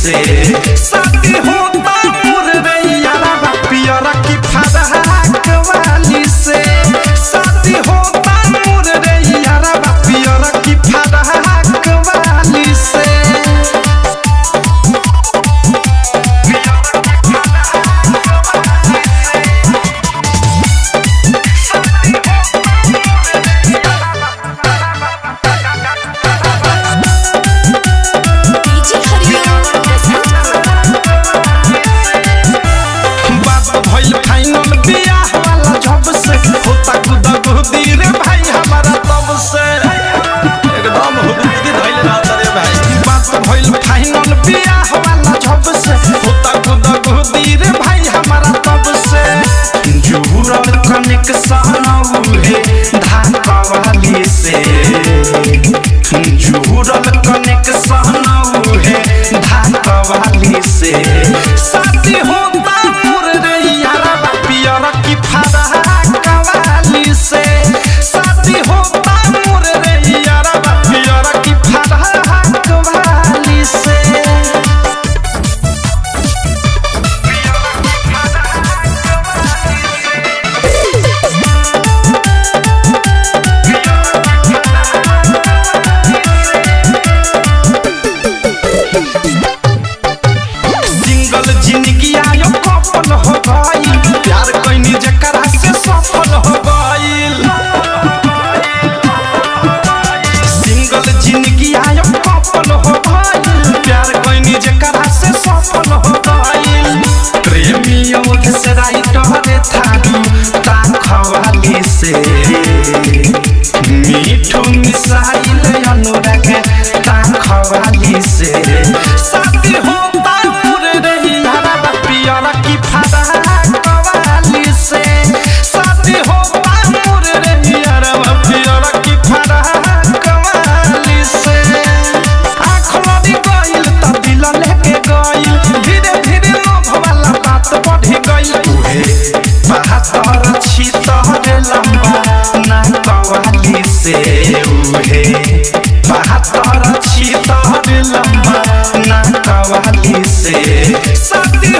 से शादी होता मोर रैयारा पियरा की फराक वाली से शादी होता मोर रैयारा पियरा की फराक वाली से जुड़ल कनेक्शन है धागा वाली से शादी होता मोर रैयारा पियरा की फराक वाली से शादी होता मोर रैयारा पियरा की फराक वाली से जिंदगी आयो कपल हो गई प्यार कइनी जकरा से सफल हो गई सिंगल जिंदगी आयो कपल हो गई प्यार कइनी जकरा से सफल हो गई प्रेमियों से राइटर थारू ताखवाली से मीठू मिसाइल अनुराग ताखवाली से शादी होता पियरा की फराक वाली से शादी होता मोर रैयारा पियरा की फराक वाली से आँख लड़ी गइल त दिल लेके गइल धीरे धीरे लोभ वाला बात बढ़ी गइल उहे 72 छितर लंबा नाक वाली से उहे 72 छितर लंबा नाक वाली से शादी